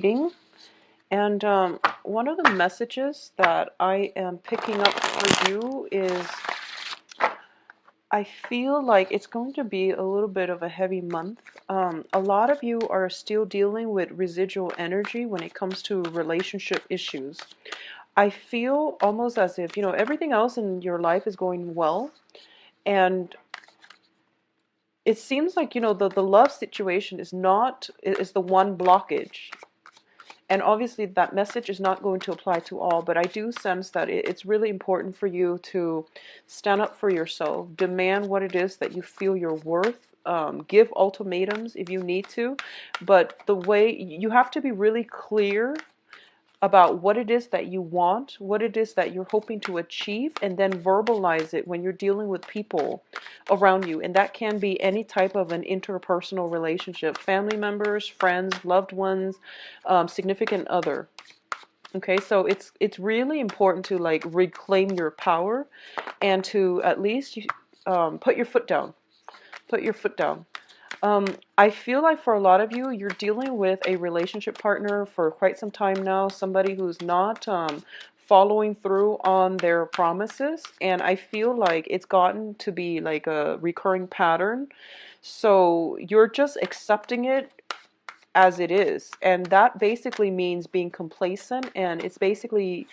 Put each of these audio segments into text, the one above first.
reading. And one of the messages that I am picking up for you is I feel like it's going to be a little bit of a heavy month. A lot of you are still dealing with residual energy when it comes to relationship issues. I feel almost as if, everything else in your life is going well. And it seems like, the love situation is the one blockage. And obviously that message is not going to apply to all, but I do sense that it's really important for you to stand up for yourself, demand what it is that you feel you're worth, give ultimatums if you need to, but the way you have to be really clear about what it is that you want, what it is that you're hoping to achieve, and then verbalize it when you're dealing with people around you. And that can be any type of an interpersonal relationship, family members, friends, loved ones, significant other. Okay, so it's really important to like reclaim your power and to at least put your foot down. Put your foot down. I feel like for a lot of you, you're dealing with a relationship partner for quite some time now, somebody who's not following through on their promises, and I feel like it's gotten to be like a recurring pattern. So you're just accepting it as it is, and that basically means being complacent, and it's basically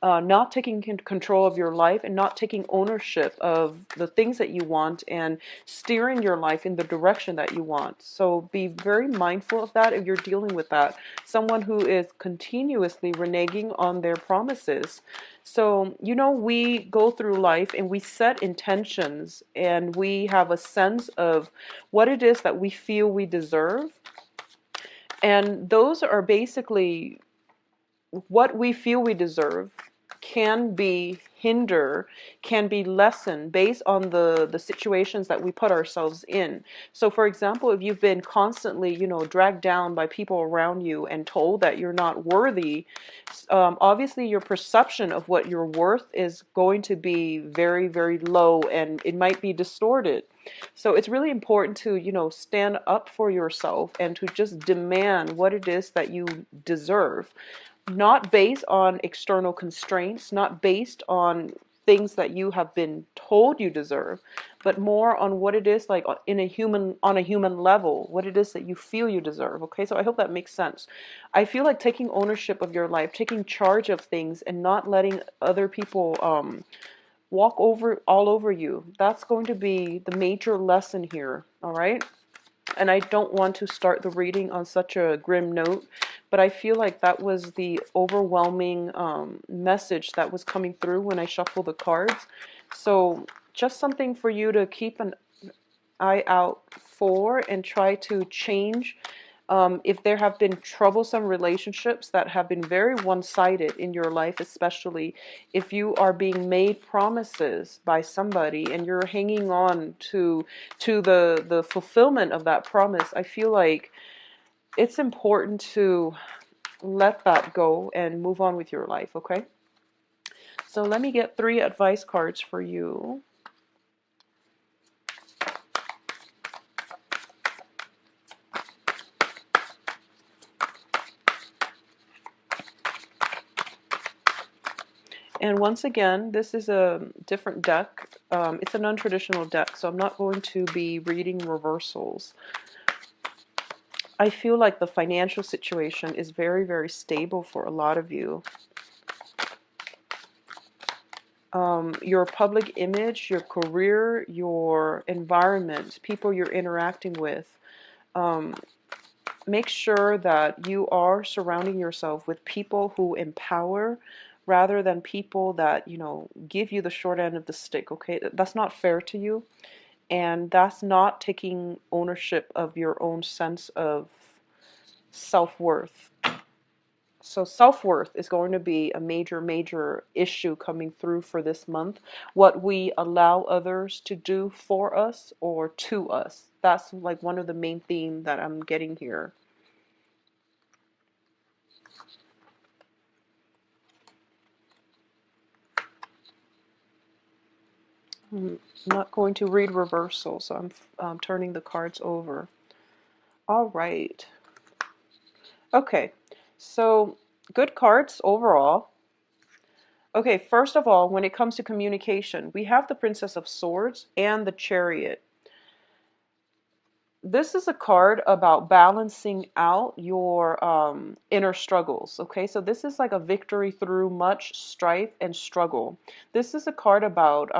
not taking control of your life and not taking ownership of the things that you want and steering your life in the direction that you want. So be very mindful of that if you're dealing with that, someone who is continuously reneging on their promises. So we go through life and we set intentions and we have a sense of what it is that we feel we deserve, and those are basically what we feel we deserve can be lessened based on the situations that we put ourselves in. So for example, if you've been constantly dragged down by people around you and told that you're not worthy, obviously your perception of what you're worth is going to be very, very low, and it might be distorted. So it's really important to stand up for yourself and to just demand what it is that you deserve, not based on external constraints, not based on things that you have been told you deserve, but more on what it is like on a human level, what it is that you feel you deserve. Okay, so I hope that makes sense. I feel like taking ownership of your life, taking charge of things, and not letting other people walk over all over you. That's going to be the major lesson here. All right. And I don't want to start the reading on such a grim note, but I feel like that was the overwhelming message that was coming through when I shuffled the cards. So just something for you to keep an eye out for and try to change. If there have been troublesome relationships that have been very one-sided in your life, especially if you are being made promises by somebody and you're hanging on to the fulfillment of that promise, I feel like it's important to let that go and move on with your life, okay? So let me get 3 advice cards for you. And once again, this is a different deck. It's a non-traditional deck, so I'm not going to be reading reversals. I feel like the financial situation is very, very stable for a lot of you. Your public image, your career, your environment, people you're interacting with. Make sure that you are surrounding yourself with people who empower rather than people that, give you the short end of the stick, okay? That's not fair to you, and that's not taking ownership of your own sense of self-worth. So self-worth is going to be a major, major issue coming through for this month. What we allow others to do for us or to us. That's like one of the main themes that I'm getting here. I'm not going to read reversal, so I'm turning the cards over. All right. Okay. So, good cards overall. Okay, first of all, when it comes to communication, we have the Princess of Swords and the Chariot. This is a card about balancing out your inner struggles. Okay, so this is like a victory through much strife and struggle. This is a card about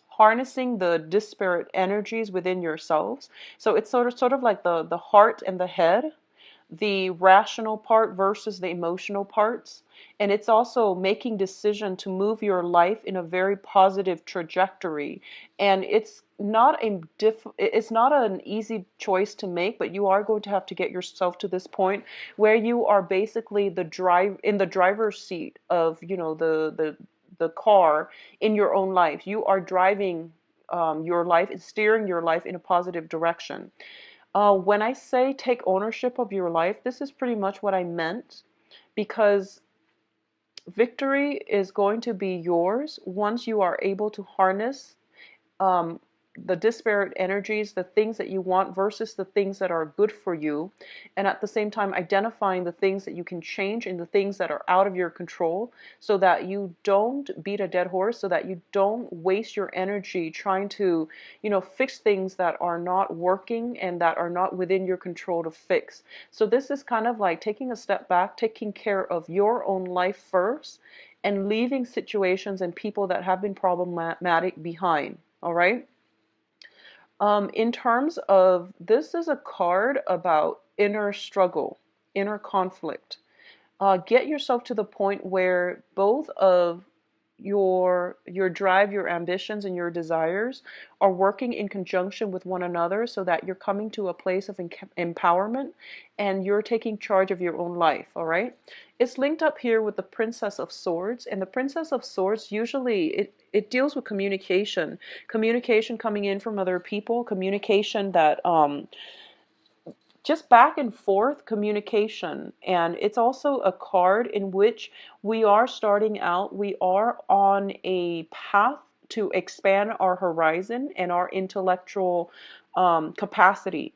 harnessing the disparate energies within yourselves. So it's sort of like the heart and the head, the rational part versus the emotional parts. And it's also making decision to move your life in a very positive trajectory. And it's not an easy choice to make, but you are going to have to get yourself to this point where you are basically in the driver's seat of, the car in your own life. You are driving your life and steering your life in a positive direction. When I say take ownership of your life, this is pretty much what I meant, because victory is going to be yours once you are able to harness um, the disparate energies, the things that you want versus the things that are good for you, and at the same time identifying the things that you can change and the things that are out of your control, so that you don't beat a dead horse, so that you don't waste your energy trying to, fix things that are not working and that are not within your control to fix. So this is kind of like taking a step back, taking care of your own life first, and leaving situations and people that have been problematic behind. All right. In terms of, this is a card about inner struggle, inner conflict. Get yourself to the point where both of your drive, your ambitions, and your desires are working in conjunction with one another, so that you're coming to a place of empowerment and you're taking charge of your own life. All right. It's linked up here with the Princess of Swords, and the Princess of Swords usually it deals with communication coming in from other people, communication that just back and forth communication. And it's also a card in which we are starting out, we are on a path to expand our horizon and our intellectual capacity.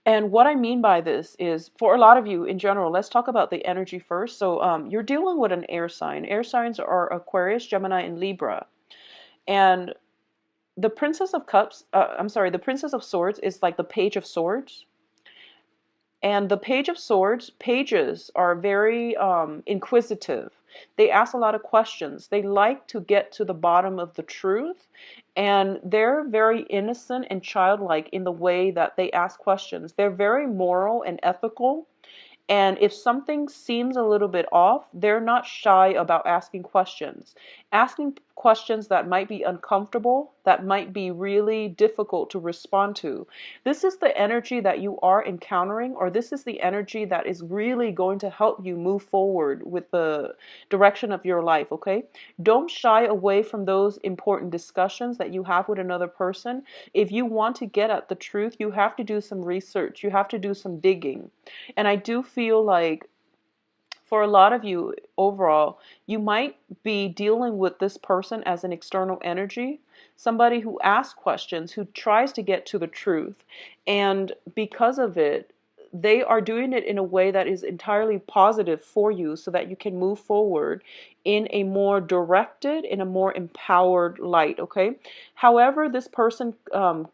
And what I mean by this is, for a lot of you in general, let's talk about the energy first. So you're dealing with an air sign. Air signs are Aquarius, Gemini, and Libra. And the Princess of Cups, the Princess of Swords is like the Page of Swords. And the Page of Swords, pages are very inquisitive. They ask a lot of questions. They like to get to the bottom of the truth. And they're very innocent and childlike in the way that they ask questions. They're very moral and ethical. And if something seems a little bit off, they're not shy about asking questions. Asking questions that might be uncomfortable, that might be really difficult to respond to. This is the energy that you are encountering, or this is the energy that is really going to help you move forward with the direction of your life, okay? Don't shy away from those important discussions that you have with another person. If you want to get at the truth, you have to do some research, you have to do some digging. And I do feel like for a lot of you overall, you might be dealing with this person as an external energy, somebody who asks questions, who tries to get to the truth. And because of it, they are doing it in a way that is entirely positive for you, so that you can move forward in a more directed, in a more empowered light, okay? However this person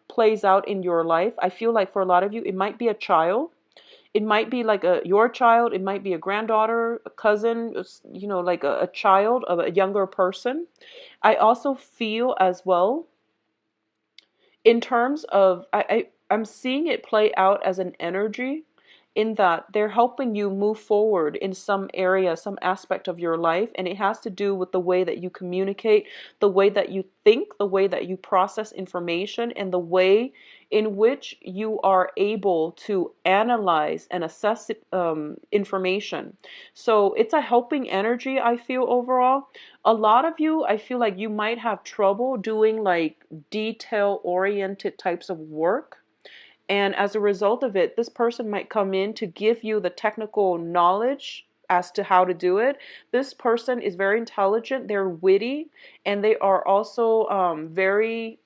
plays out in your life, I feel like for a lot of you, it might be a child. It might be like your child. It might be a granddaughter, a cousin, like a child of a younger person. I also feel as well, in terms of, I'm seeing it play out as an energy, in that they're helping you move forward in some area, some aspect of your life, and it has to do with the way that you communicate, the way that you think, the way that you process information, and the way in which you are able to analyze and assess information. So it's a helping energy, I feel, overall. A lot of you, I feel like you might have trouble doing like detail oriented types of work. And as a result of it, this person might come in to give you the technical knowledge as to how to do it. This person is very intelligent, they're witty, and they are also very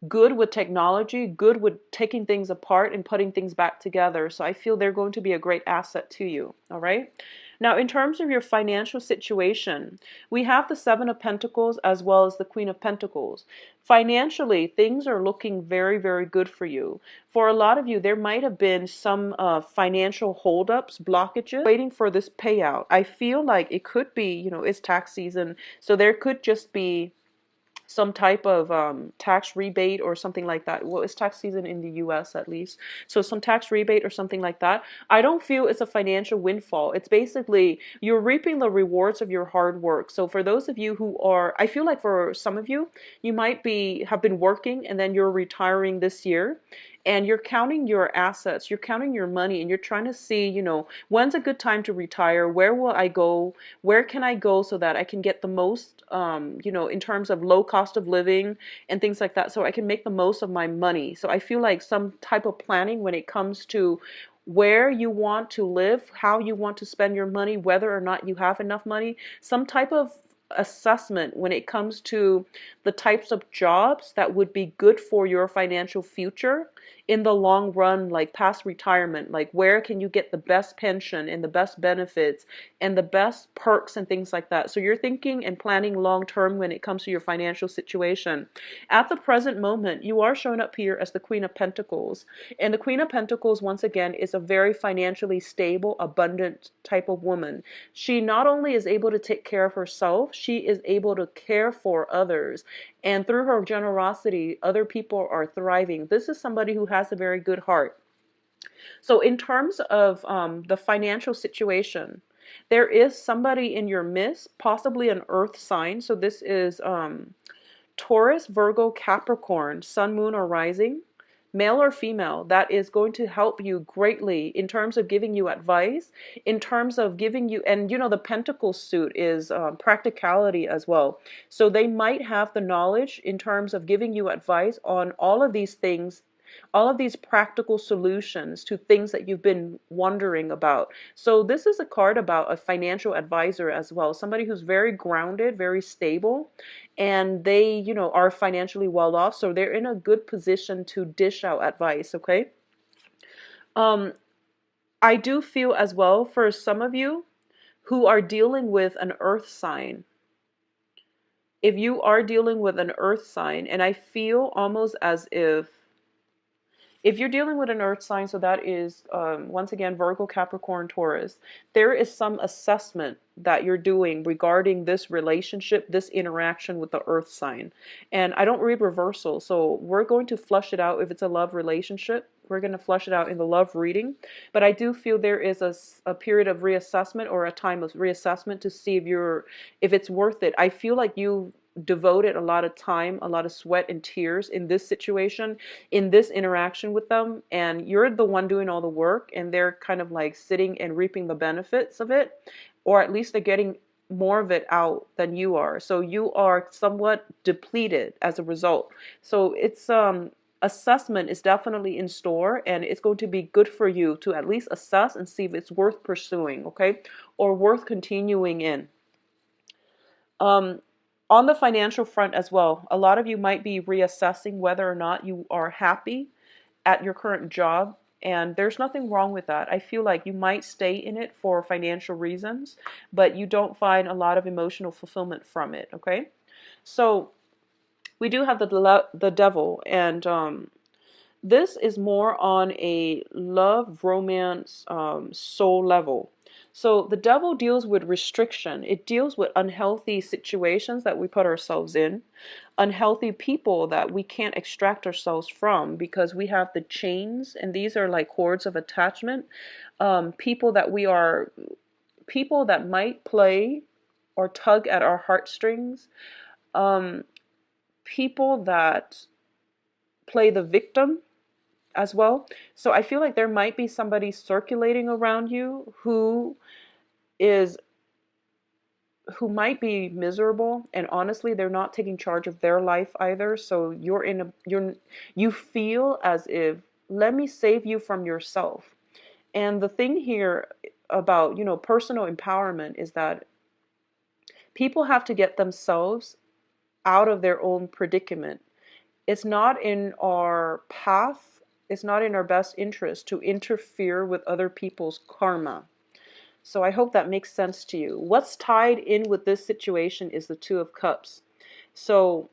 good with technology, good with taking things apart and putting things back together. So I feel they're going to be a great asset to you. All right. Now, in terms of your financial situation, we have the Seven of Pentacles as well as the Queen of Pentacles. Financially, things are looking very, very good for you. For a lot of you, there might have been some financial holdups, blockages, waiting for this payout. I feel like it could be, it's tax season, so there could just be some type of tax rebate or something like that. Well, it's tax season in the US at least. So some tax rebate or something like that. I don't feel it's a financial windfall. It's basically you're reaping the rewards of your hard work. So for those of you who are, I feel like for some of you, you might have been working and then you're retiring this year. And you're counting your assets, you're counting your money, and you're trying to see, when's a good time to retire? Where will I go? Where can I go so that I can get the most, in terms of low cost of living and things like that, so I can make the most of my money. So I feel like some type of planning when it comes to where you want to live, how you want to spend your money, whether or not you have enough money, some type of assessment when it comes to the types of jobs that would be good for your financial future in the long run, like past retirement, like where can you get the best pension and the best benefits and the best perks and things like that. So you're thinking and planning long term when it comes to your financial situation. At the present moment, you are showing up here as the Queen of Pentacles. And the Queen of Pentacles, once again, is a very financially stable, abundant type of woman. She not only is able to take care of herself, she is able to care for others. And through her generosity, other people are thriving. This is somebody who has a very good heart. So in terms of the financial situation, there is somebody in your midst, possibly an earth sign. So this is Taurus, Virgo, Capricorn, Sun, Moon, or Rising, male or female, that is going to help you greatly in terms of giving you advice, in terms of giving you, and the Pentacle suit is practicality as well. So they might have the knowledge in terms of giving you advice on all of these things, all of these practical solutions to things that you've been wondering about. So this is a card about a financial advisor as well, somebody who's very grounded, very stable, and they, are financially well off, so they're in a good position to dish out advice, okay? I do feel as well for some of you who are dealing with an earth sign. If you are dealing with an earth sign, and I feel almost as if you're dealing with an earth sign, so that is, once again, Virgo, Capricorn, Taurus, there is some assessment that you're doing regarding this relationship, this interaction with the earth sign. And I don't read reversal, so we're going to flush it out if it's a love relationship. We're going to flush it out in the love reading. But I do feel there is a period of reassessment or a time of reassessment to see if it's worth it. I feel like you devoted a lot of time, a lot of sweat and tears in this situation, in this interaction with them, and you're the one doing all the work, and they're kind of like sitting and reaping the benefits of it, or at least they're getting more of it out than you are. So you are somewhat depleted as a result. So it's assessment is definitely in store, and it's going to be good for you to at least assess and see if it's worth pursuing, okay, or worth continuing in. On the financial front as well, a lot of you might be reassessing whether or not you are happy at your current job, and there's nothing wrong with that. I feel like you might stay in it for financial reasons, but you don't find a lot of emotional fulfillment from it, okay? So we do have the devil, and this is more on a love, romance, soul level. So the devil deals with restriction. It deals with unhealthy situations that we put ourselves in, unhealthy people that we can't extract ourselves from because we have the chains, and these are like cords of attachment. People that might play or tug at our heartstrings. People that play the victim as well. So I feel like there might be somebody circulating around you who might be miserable, and honestly they're not taking charge of their life either. So you feel as if, let me save you from yourself. And the thing here about, personal empowerment is that people have to get themselves out of their own predicament. it's not in our path, it's not in our best interest to interfere with other people's karma. So I hope that makes sense to you. What's tied in with this situation is the Two of Cups. So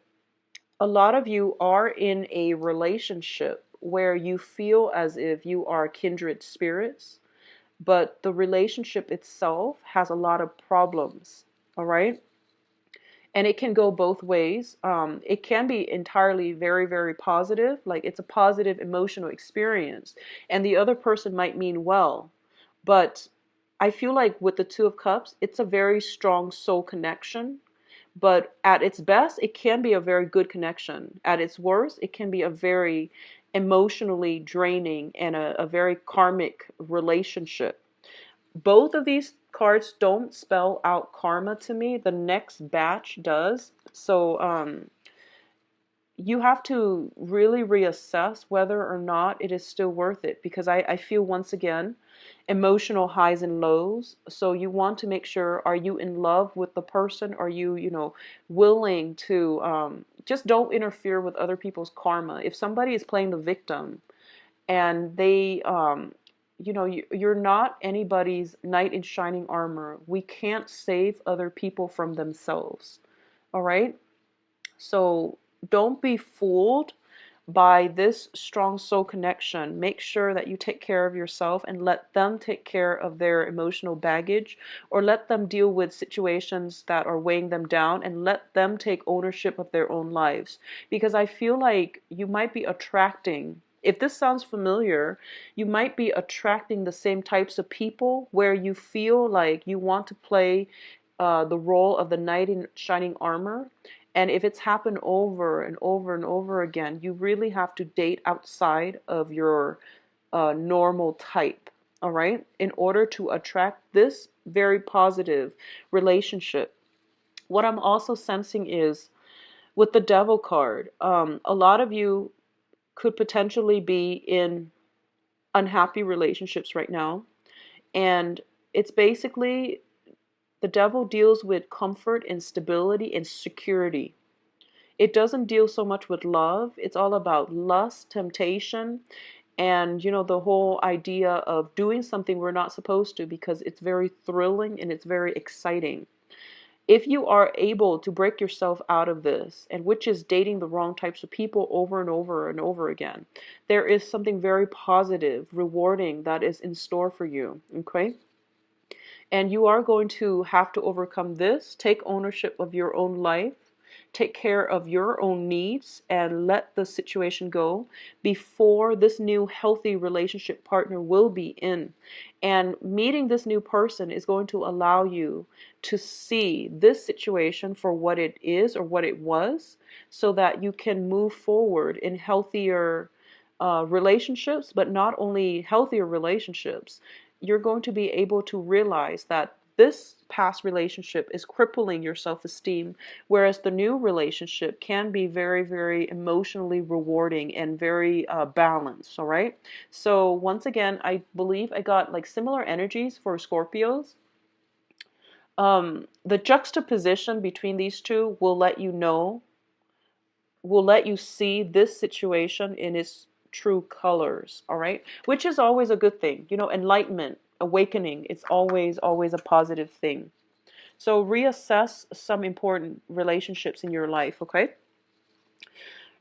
a lot of you are in a relationship where you feel as if you are kindred spirits, but the relationship itself has a lot of problems. All right. And it can go both ways. It can be entirely very, very positive, like it's a positive emotional experience, and the other person might mean well. But I feel like with the Two of Cups, it's a very strong soul connection. But at its best, it can be a very good connection. At its worst, it can be a very emotionally draining and a very karmic relationship. Both of these cards don't spell out karma to me. The next batch does. So you have to really reassess whether or not it is still worth it, because I feel, once again, emotional highs and lows. So you want to make sure, are you in love with the person? Are you, willing to just don't interfere with other people's karma. If somebody is playing the victim and they you're not anybody's knight in shining armor. We can't save other people from themselves. All right? So don't be fooled by this strong soul connection. Make sure that you take care of yourself and let them take care of their emotional baggage, or let them deal with situations that are weighing them down, and let them take ownership of their own lives. Because I feel like you might be attracting, if this sounds familiar, you might be attracting the same types of people where you feel like you want to play the role of the knight in shining armor. And if it's happened over and over and over again, you really have to date outside of your normal type, all right, in order to attract this very positive relationship. What I'm also sensing is with the Devil card, a lot of you could potentially be in unhappy relationships right now. And it's basically, the Devil deals with comfort and stability and security. It doesn't deal so much with love. It's all about lust, temptation, and the whole idea of doing something we're not supposed to, because it's very thrilling and it's very exciting. If you are able to break yourself out of this, and which is dating the wrong types of people over and over and over again, there is something very positive, rewarding that is in store for you. Okay? And you are going to have to overcome this, take ownership of your own life, take care of your own needs, and let the situation go before this new healthy relationship partner will be in. And meeting this new person is going to allow you to see this situation for what it is or what it was, so that you can move forward in healthier relationships. But not only healthier relationships, you're going to be able to realize that this past relationship is crippling your self-esteem, whereas the new relationship can be very, very emotionally rewarding and very balanced. All right. So once again, I believe I got like similar energies for Scorpios. The juxtaposition between these two will let you see this situation in its true colors, all right? Which is always a good thing. Enlightenment, awakening, it's always, always a positive thing. So reassess some important relationships in your life, okay?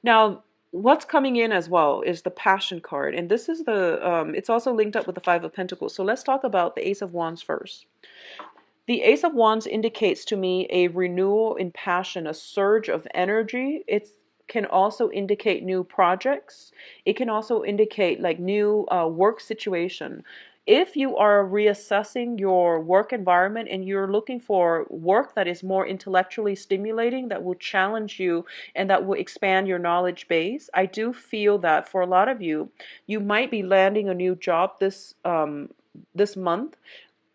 Now, what's coming in as well is the Passion card. And this is it's also linked up with the Five of Pentacles. So let's talk about the Ace of Wands first. The Ace of Wands indicates to me a renewal in passion, a surge of energy. It can also indicate new projects. It can also indicate like new work situation. If you are reassessing your work environment and you're looking for work that is more intellectually stimulating, that will challenge you and that will expand your knowledge base, I do feel that for a lot of you, you might be landing a new job this month.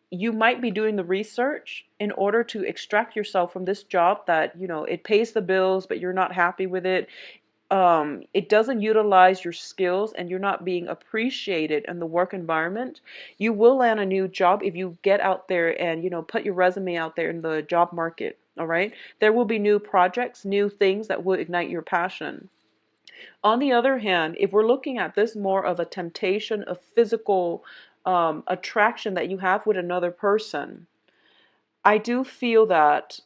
You might be doing the research in order to extract yourself from this job that, it pays the bills, but you're not happy with it. It doesn't utilize your skills and you're not being appreciated in the work environment. You will land a new job if you get out there and, put your resume out there in the job market. All right. There will be new projects, new things that will ignite your passion. On the other hand, if we're looking at this more of a temptation, a physical attraction that you have with another person, I do feel that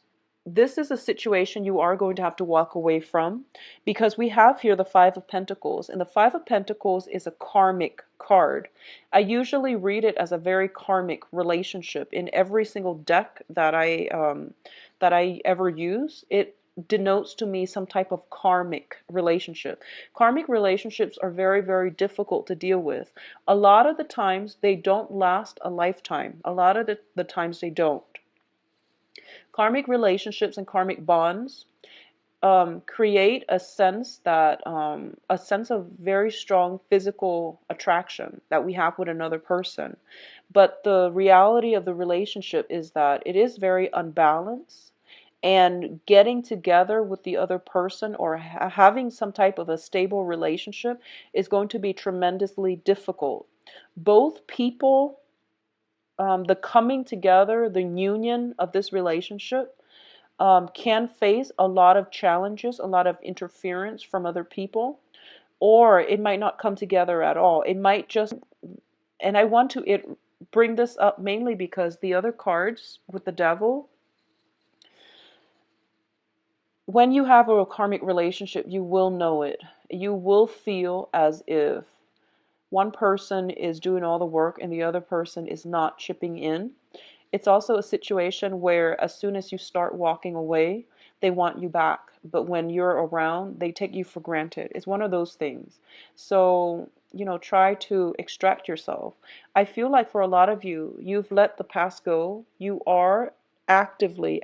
this is a situation you are going to have to walk away from, because we have here the Five of Pentacles, and the Five of Pentacles is a karmic card. I usually read it as a very karmic relationship in every single deck that I ever use. It denotes to me some type of karmic relationship. Karmic relationships are very, very difficult to deal with. A lot of the times they don't last a lifetime. A lot of the times they don't. Karmic relationships and karmic bonds create a sense of very strong physical attraction that we have with another person. But the reality of the relationship is that it is very unbalanced, and getting together with the other person or having some type of a stable relationship is going to be tremendously difficult. Both people, the coming together, the union of this relationship can face a lot of challenges, a lot of interference from other people, or it might not come together at all. It might just, and I want to bring this up mainly because the other cards with the devil, when you have a karmic relationship, you will know it. You will feel as if one person is doing all the work and the other person is not chipping in. It's also a situation where as soon as you start walking away, they want you back. But when you're around, they take you for granted. It's one of those things. So, try to extract yourself. I feel like for a lot of you, you've let the past go. You are actively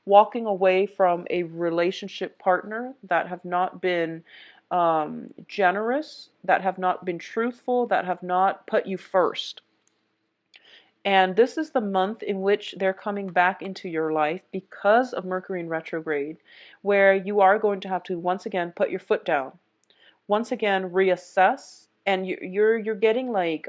walking away from a relationship partner that have not been generous, that have not been truthful, that have not put you first. And this is the month in which they're coming back into your life because of Mercury in retrograde, where you are going to have to once again put your foot down, once again reassess, and you're getting like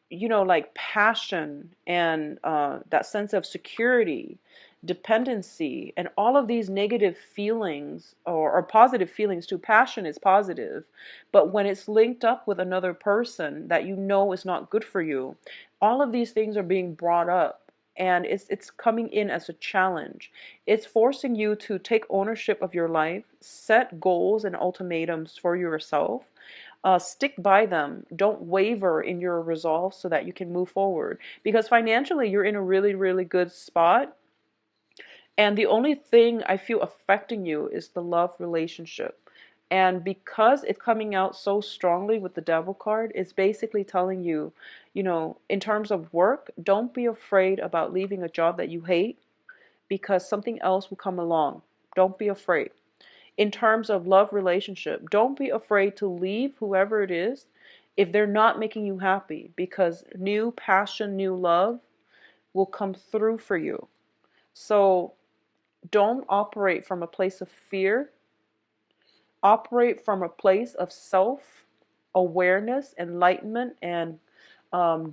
like passion and that sense of security, dependency, and all of these negative feelings or positive feelings too. Passion is positive, but when it's linked up with another person that is not good for you, all of these things are being brought up. And it's coming in as a challenge. It's forcing you to take ownership of your life, set goals and ultimatums for yourself, stick by them. Don't waver in your resolve so that you can move forward. Because financially, you're in a really, really good spot. And the only thing I feel affecting you is the love relationship. And because it's coming out so strongly with the devil card, it's basically telling you, in terms of work, don't be afraid about leaving a job that you hate, because something else will come along. Don't be afraid. In terms of love relationship, don't be afraid to leave whoever it is if they're not making you happy, because new passion, new love will come through for you. So don't operate from a place of fear. Operate from a place of self-awareness, enlightenment, and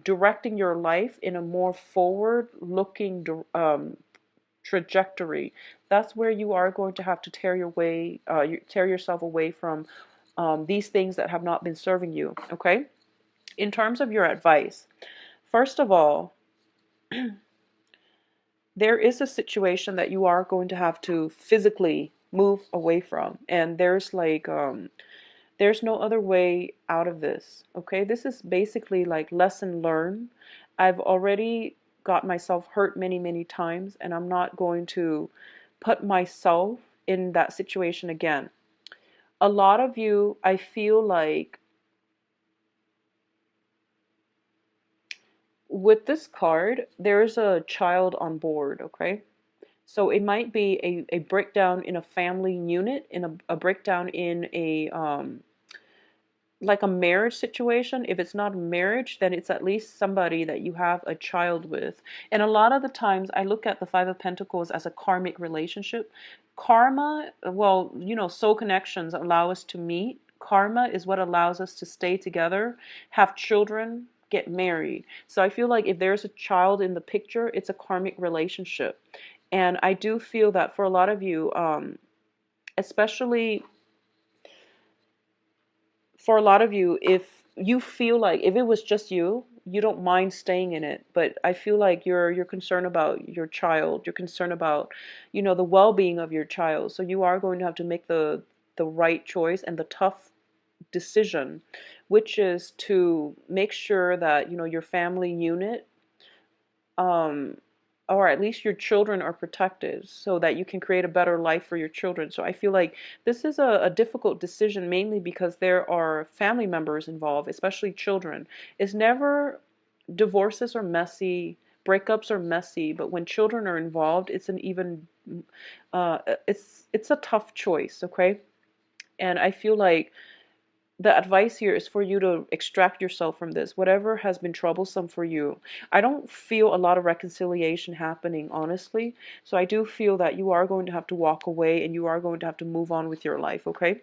directing your life in a more forward-looking trajectory. That's where you are going to have to tear yourself away from these things that have not been serving you. Okay? In terms of your advice, first of all, there is a situation that you are going to have to physically move away from, and there's no other way out of this. Okay? This is basically like lesson learned. I've already got myself hurt many, many times, and I'm not going to put myself in that situation again. A lot of you, I feel like, with this card, there's a child on board, okay? So it might be a breakdown in a family unit, in a breakdown in like a marriage situation. If it's not a marriage, then it's at least somebody that you have a child with. And a lot of the times I look at the Five of Pentacles as a karmic relationship. Karma, well, soul connections allow us to meet. Karma is what allows us to stay together, have children, get married. So I feel like if there's a child in the picture, it's a karmic relationship. And I do feel that for a lot of you, especially for a lot of you, if you feel like if it was just you, you don't mind staying in it. But I feel like you're concerned about your child. You're concerned about, the well-being of your child. So you are going to have to make the right choice and the tough decision, which is to make sure that, your family unit, um, or at least your children are protected so that you can create a better life for your children. So I feel like this is a difficult decision, mainly because there are family members involved, especially children. It's never, divorces are messy, breakups are messy, but when children are involved, it's an even, it's a tough choice, okay? And I feel like the advice here is for you to extract yourself from this, whatever has been troublesome for you. I don't feel a lot of reconciliation happening, honestly. So I do feel that you are going to have to walk away and you are going to have to move on with your life, okay?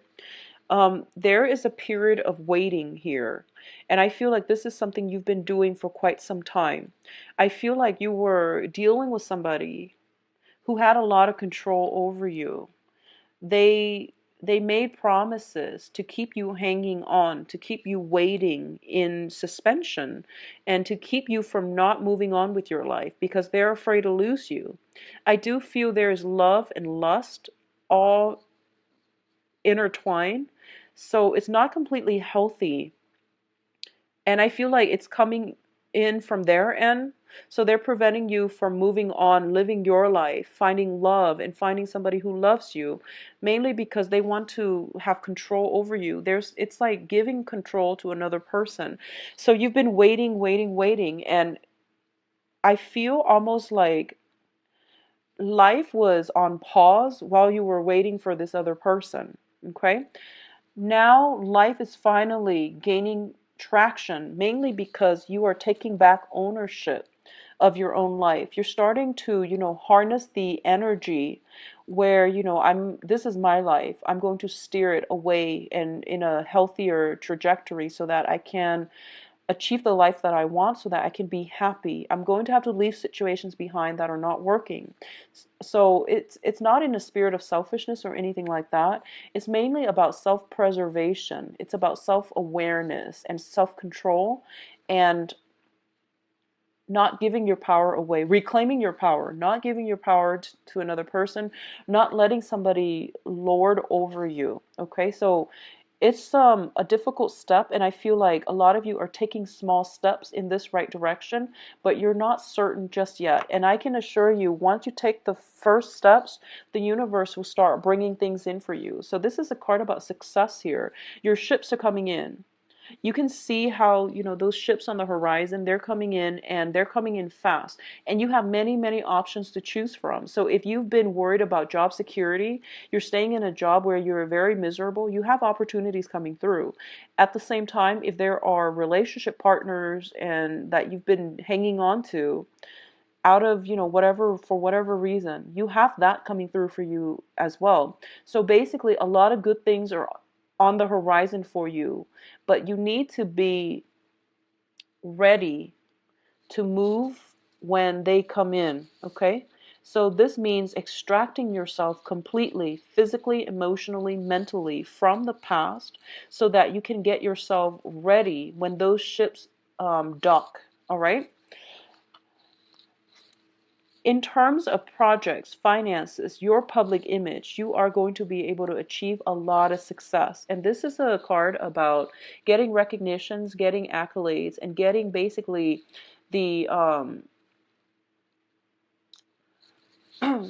There is a period of waiting here. And I feel like this is something you've been doing for quite some time. I feel like you were dealing with somebody who had a lot of control over you. They made promises to keep you hanging on, to keep you waiting in suspension, and to keep you from not moving on with your life because they're afraid to lose you. I do feel there is love and lust all intertwined, so it's not completely healthy, and I feel like it's coming in from their end. So they're preventing you from moving on, living your life, finding love, and finding somebody who loves you, mainly because they want to have control over you. It's like giving control to another person. So you've been waiting, waiting, waiting, and I feel almost like life was on pause while you were waiting for this other person. Okay? Now life is finally gaining traction, mainly because you are taking back ownership of your own life. You're starting to, harness the energy where, this is my life. I'm going to steer it away and in a healthier trajectory so that I can achieve the life that I want, so that I can be happy. I'm going to have to leave situations behind that are not working. So it's not in a spirit of selfishness or anything like that. It's mainly about self-preservation. It's about self-awareness and self-control, and not giving your power away, reclaiming your power, not giving your power to another person, not letting somebody lord over you. Okay, so it's a difficult step, and I feel like a lot of you are taking small steps in this right direction, but you're not certain just yet. And I can assure you, once you take the first steps, the universe will start bringing things in for you. So this is a card about success here. Your ships are coming in. You can see how, those ships on the horizon, they're coming in, and they're coming in fast. And you have many, many options to choose from. So if you've been worried about job security, you're staying in a job where you're very miserable, you have opportunities coming through. At the same time, if there are relationship partners and that you've been hanging on to out of, whatever, for whatever reason, you have that coming through for you as well. So basically, a lot of good things are on the horizon for you, but you need to be ready to move when they come in, okay? So this means extracting yourself completely, physically, emotionally, mentally from the past so that you can get yourself ready when those ships dock, all right? In terms of projects, finances, your public image, you are going to be able to achieve a lot of success. And this is a card about getting recognitions, getting accolades, and getting basically the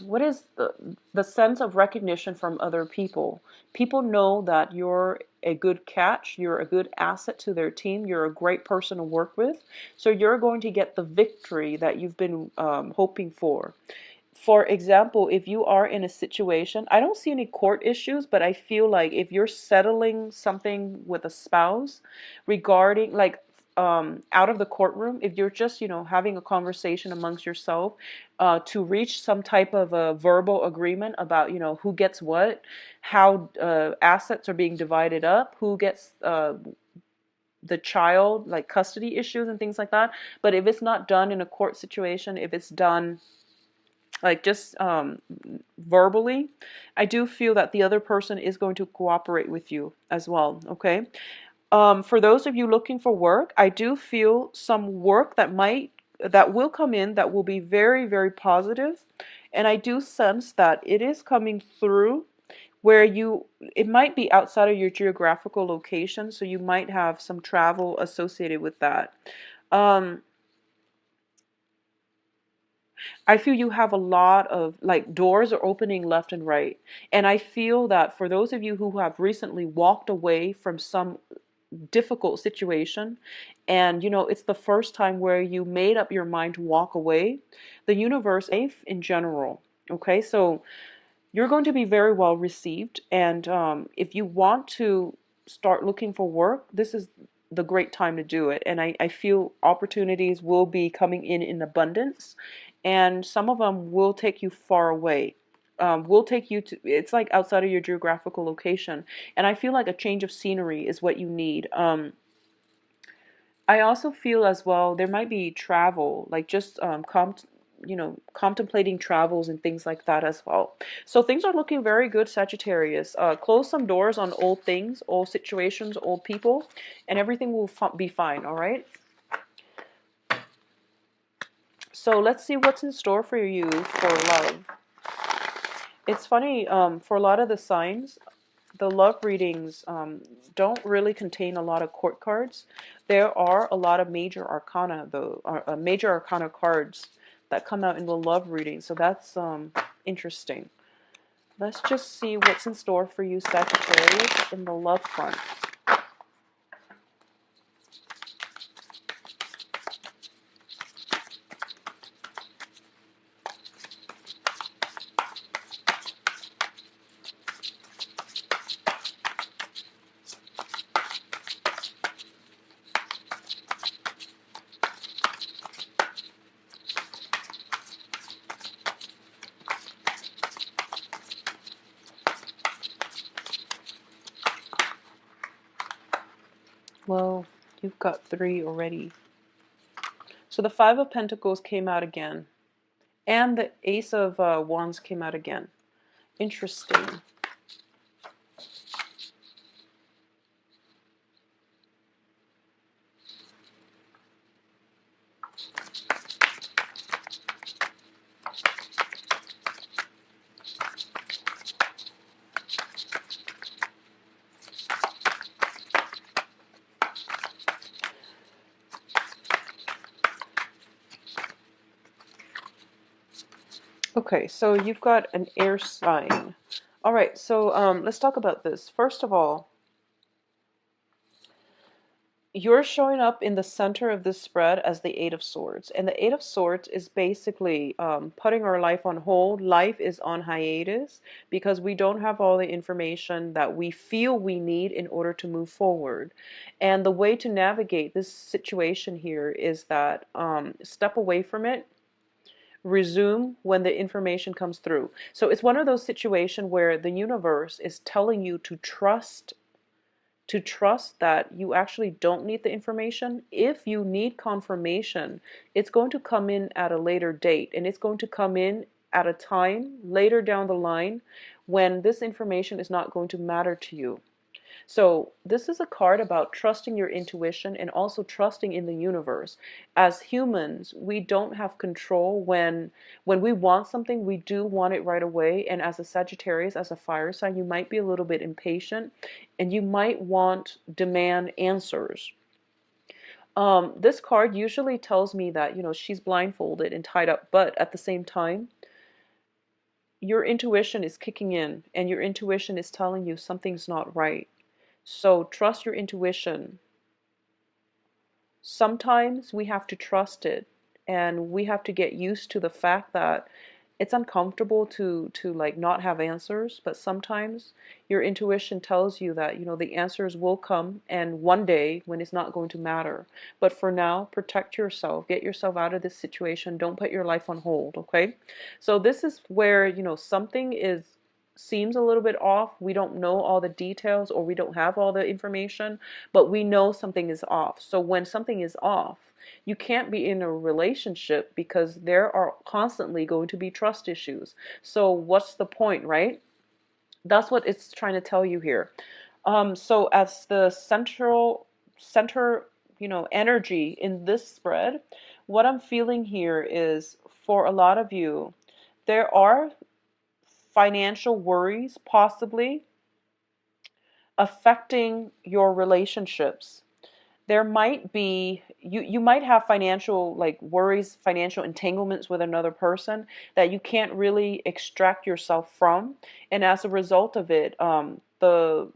what is the sense of recognition from other people. People know that you're a good catch, you're a good asset to their team, you're a great person to work with. So you're going to get the victory that you've been hoping for. For example, if you are in a situation, I don't see any court issues, but I feel like if you're settling something with a spouse regarding, like, out of the courtroom, if you're just, having a conversation amongst yourself to reach some type of a verbal agreement about, who gets what, how assets are being divided up, who gets the child, like custody issues and things like that. But if it's not done in a court situation, if it's done like just verbally, I do feel that the other person is going to cooperate with you as well, okay? For those of you looking for work, I do feel some work that will come in that will be very, very positive. And I do sense that it is coming through where it might be outside of your geographical location, so you might have some travel associated with that. Um, I feel you have a lot of like doors are opening left and right. And I feel that for those of you who have recently walked away from some difficult situation, and it's the first time where you made up your mind to walk away, the universe, life in general, okay? So you're going to be very well received. And if you want to start looking for work, this is the great time to do it. And I feel opportunities will be coming in abundance, and some of them will take you far away. Will take you to, it's like outside of your geographical location. And I feel like a change of scenery is what you need. I also feel as well there might be travel, like just contemplating travels and things like that as well. So things are looking very good, Sagittarius. Close some doors on old things, old situations, old people, and everything will be fine. All right. So let's see what's in store for you for love. It's funny, for a lot of the signs, the love readings don't really contain a lot of court cards. There are a lot of major arcana, though, major arcana cards that come out in the love reading. So that's interesting. Let's just see what's in store for you, Sagittarius, in the love front. Well, you've got 3 already. So the 5 of Pentacles came out again. And the Ace of Wands came out again. Interesting. Okay, so you've got an air sign. All right, so let's talk about this. First of all, you're showing up in the center of this spread as the Eight of Swords. And the Eight of Swords is basically putting our life on hold. Life is on hiatus because we don't have all the information that we feel we need in order to move forward. And the way to navigate this situation here is that step away from it, resume when the information comes through. So it's one of those situations where the universe is telling you to trust that you actually don't need the information. If you need confirmation, it's going to come in at a later date, and it's going to come in at a time later down the line when this information is not going to matter to you. So this is a card about trusting your intuition and also trusting in the universe. As humans, we don't have control. When we want something, we do want it right away. And as a Sagittarius, as a fire sign, you might be a little bit impatient and you might demand answers. This card usually tells me that, she's blindfolded and tied up, but at the same time, your intuition is kicking in and your intuition is telling you something's not right. So trust your intuition. Sometimes we have to trust it, and we have to get used to the fact that it's uncomfortable to like not have answers, but sometimes your intuition tells you that the answers will come and one day when it's not going to matter. But for now, protect yourself, get yourself out of this situation, don't put your life on hold, okay? So this is where something seems a little bit off. We don't know all the details or we don't have all the information, but we know something is off. So when something is off, you can't be in a relationship because there are constantly going to be trust issues. So what's the point, right? That's what it's trying to tell you here. So as the central center, energy in this spread, what I'm feeling here is for a lot of you, there are financial worries possibly affecting your relationships. There might be, you might have financial like worries, financial entanglements with another person that you can't really extract yourself from, and as a result of it, the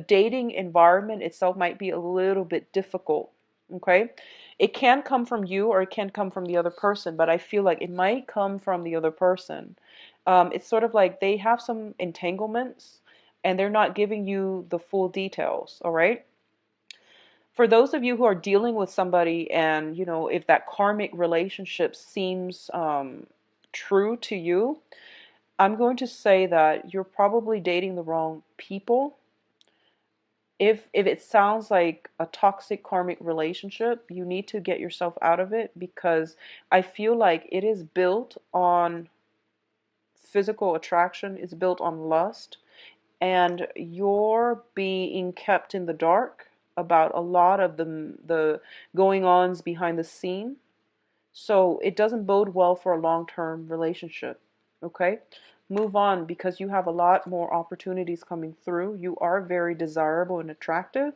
dating environment itself might be a little bit difficult. Okay, it can come from you or it can come from the other person, but I feel like it might come from the other person. It's sort of like they have some entanglements and they're not giving you the full details. All right, for those of you who are dealing with somebody, and if that karmic relationship seems true to you, I'm going to say that you're probably dating the wrong people. If it sounds like a toxic karmic relationship, you need to get yourself out of it, because I feel like it is built on physical attraction, it's built on lust, and you're being kept in the dark about a lot of the going ons behind the scene. So it doesn't bode well for a long-term relationship. Okay? Move on, because you have a lot more opportunities coming through. You are very desirable and attractive,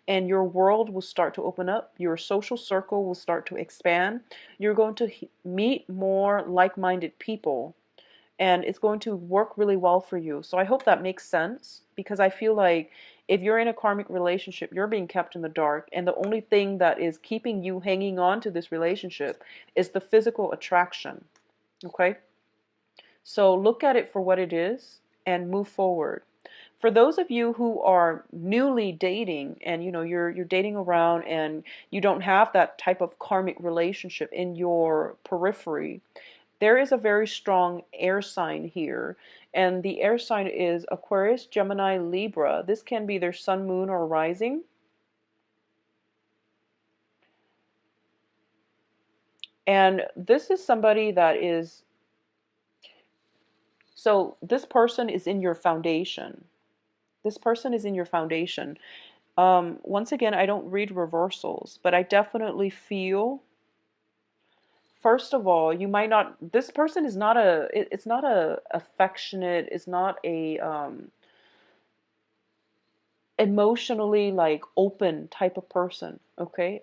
and your world will start to open up. Your social circle will start to expand. You're going to meet more like-minded people, and it's going to work really well for you. So I hope that makes sense, because I feel like if you're in a karmic relationship, you're being kept in the dark, and the only thing that is keeping you hanging on to this relationship is the physical attraction. Okay? So look at it for what it is and move forward. For those of you who are newly dating, and you're dating around and you don't have that type of karmic relationship in your periphery, there is a very strong air sign here, and the air sign is Aquarius, Gemini, Libra. This can be their sun, moon, or rising. And this is somebody that is, so this person is in your foundation. This person is in your foundation. Once again, I don't read reversals, but I definitely feel, first of all, you might not, this person is not it's not a affectionate, it's not a emotionally like open type of person. Okay,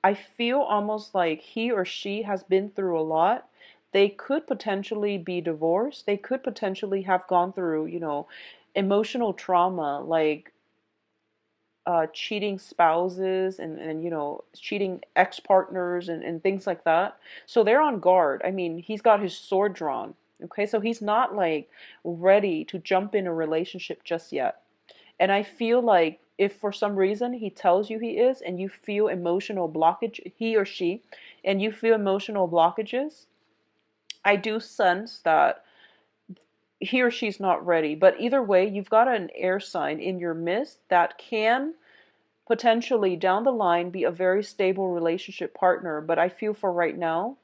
I feel almost like he or she has been through a lot. They could potentially be divorced, they could potentially have gone through emotional trauma, like cheating spouses, and cheating ex-partners, and things like that. So they're on guard. I mean, he's got his sword drawn. Okay, so he's not like ready to jump in a relationship just yet. And I feel like if for some reason he tells you he is, and you feel emotional blockage, he or she, and you feel emotional blockages, I do sense that he or she's not ready. But either way, you've got an air sign in your midst that can potentially down the line be a very stable relationship partner. But I feel for right now,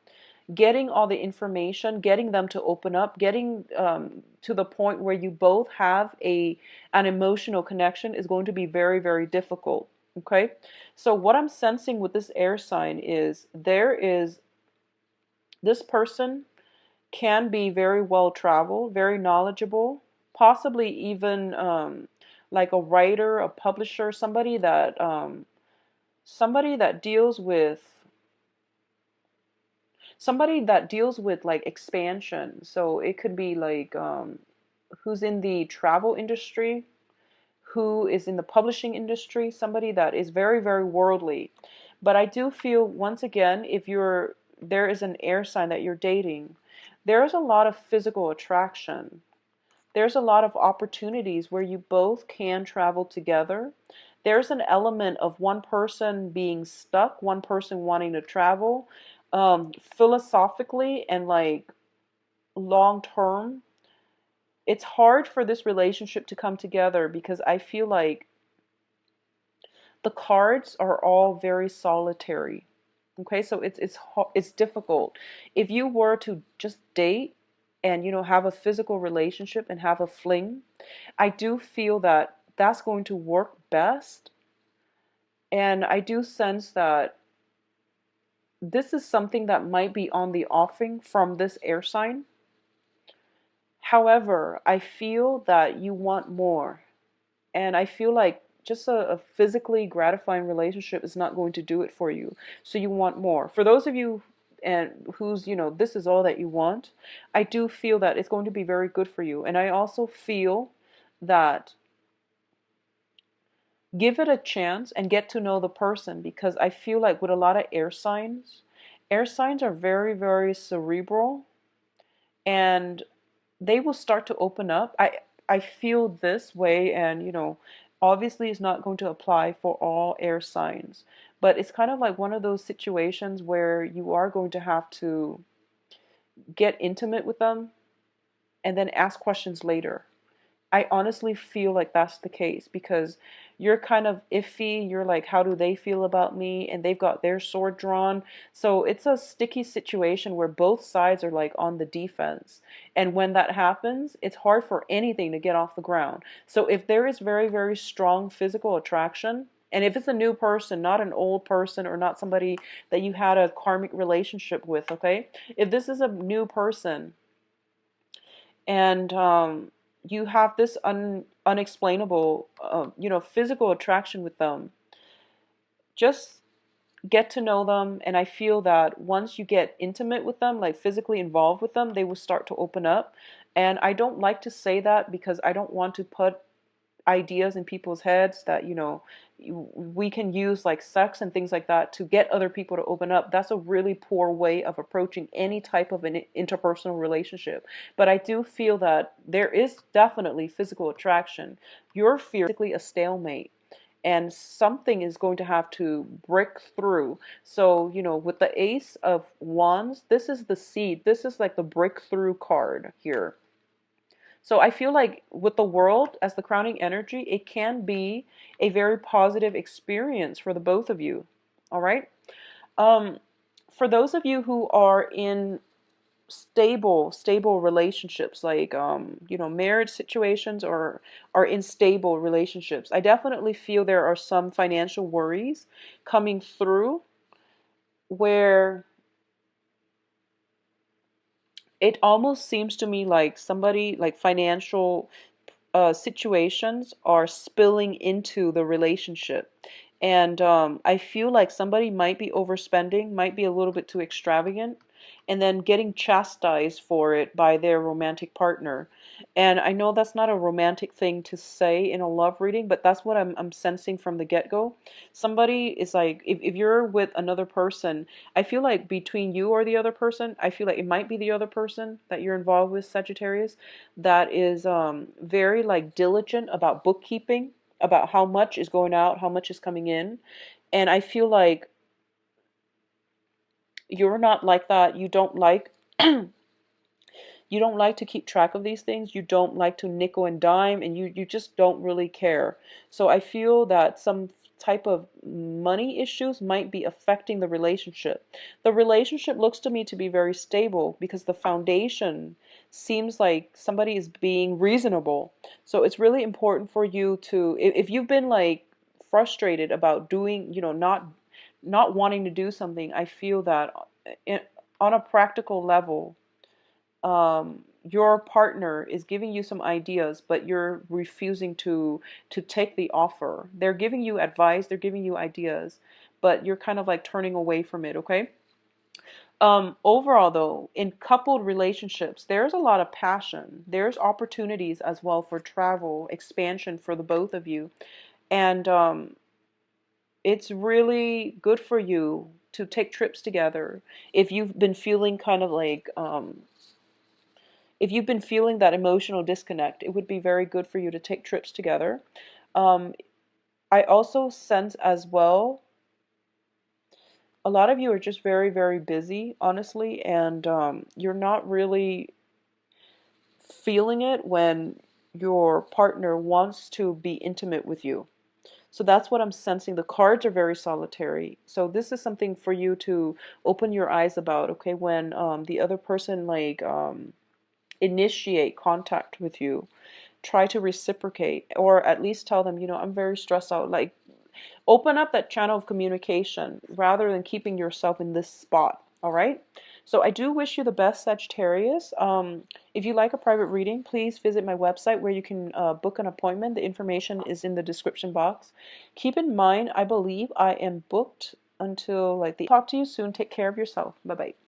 getting all the information, getting them to open up, getting to the point where you both have an emotional connection is going to be very, very difficult. Okay, so what I'm sensing with this air sign is this person can be very well traveled, very knowledgeable, possibly even like a writer, a publisher, somebody that deals with like expansion. So it could be like who's in the travel industry, who is in the publishing industry, somebody that is very, very worldly. But I do feel, once again, if there is an air sign that you're dating, there's a lot of physical attraction. There's a lot of opportunities where you both can travel together. There's an element of one person being stuck, one person wanting to travel. Philosophically and like long term, it's hard for this relationship to come together, because I feel like the cards are all very solitary. Okay, so it's difficult. If you were to just date and have a physical relationship and have a fling, I do feel that that's going to work best And I do sense that this is something that might be on the offing from this air sign. However, I feel that you want more. And I feel like just a physically gratifying relationship is not going to do it for you. So you want more. For those of you and who's, this is all that you want, I do feel that it's going to be very good for you. And I also feel that give it a chance and get to know the person, because I feel like with a lot of air signs are very, very cerebral, and they will start to open up. I feel this way, and obviously it's not going to apply for all air signs, but it's kind of like one of those situations where you are going to have to get intimate with them and then ask questions later. I honestly feel like that's the case, because you're kind of iffy. You're like, how do they feel about me? And they've got their sword drawn. So it's a sticky situation where both sides are like on the defense. And when that happens, it's hard for anything to get off the ground. So if there is very, very strong physical attraction, and if it's a new person, not an old person or not somebody that you had a karmic relationship with, okay? If this is a new person, and you have this unexplainable, physical attraction with them, just get to know them. And I feel that once you get intimate with them, like physically involved with them, they will start to open up. And I don't like to say that because I don't want to put ideas in people's heads that we can use like sex and things like that to get other people to open up. That's a really poor way of approaching any type of an interpersonal relationship. But I do feel that there is definitely physical attraction. You're physically a stalemate, and something is going to have to break through. So with the Ace of Wands, this is the seed. This is like the breakthrough card here. So I feel like with the World as the crowning energy, it can be a very positive experience for the both of you. All right. Um, for those of you who are in stable relationships, like marriage situations, or are in stable relationships, I definitely feel there are some financial worries coming through, where it almost seems to me like somebody, like financial situations are spilling into the relationship. And I feel like somebody might be overspending, might be a little bit too extravagant, and then getting chastised for it by their romantic partner. And I know that's not a romantic thing to say in a love reading, but that's what I'm sensing from the get-go. Somebody is like, if you're with another person, I feel like between you or the other person, I feel like it might be the other person that you're involved with, Sagittarius, that is very like diligent about bookkeeping, about how much is going out, how much is coming in. And I feel like you're not like that. You don't like you don't like to keep track of these things. You don't like to nickel and dime, and you just don't really care. So I feel that some type of money issues might be affecting the relationship. The relationship looks to me to be very stable because the foundation seems like somebody is being reasonable. So it's really important for you to, if you've been like frustrated about doing, not wanting to do something, I feel that in, on a practical level, your partner is giving you some ideas, but you're refusing to take the offer. They're giving you advice, they're giving you ideas, but you're kind of like turning away from it, okay? Overall though, in coupled relationships, there's a lot of passion. There's opportunities as well for travel, expansion for the both of you. And it's really good for you to take trips together. If you've been feeling kind of like if you've been feeling that emotional disconnect, it would be very good for you to take trips together. Um, I also sense as well, a lot of you are just very, very busy, honestly, and you're not really feeling it when your partner wants to be intimate with you. So that's what I'm sensing. The cards are very solitary. So this is something for you to open your eyes about, okay? When the other person like initiate contact with you, try to reciprocate, or at least tell them, I'm very stressed out. Like, Open up that channel of communication rather than keeping yourself in this spot. All right. So I do wish you the best, Sagittarius. If you like a private reading, please visit my website where you can book an appointment. The information is in the description box. Keep in mind, I believe I am booked until like the. Talk to you soon. Take care of yourself. Bye bye.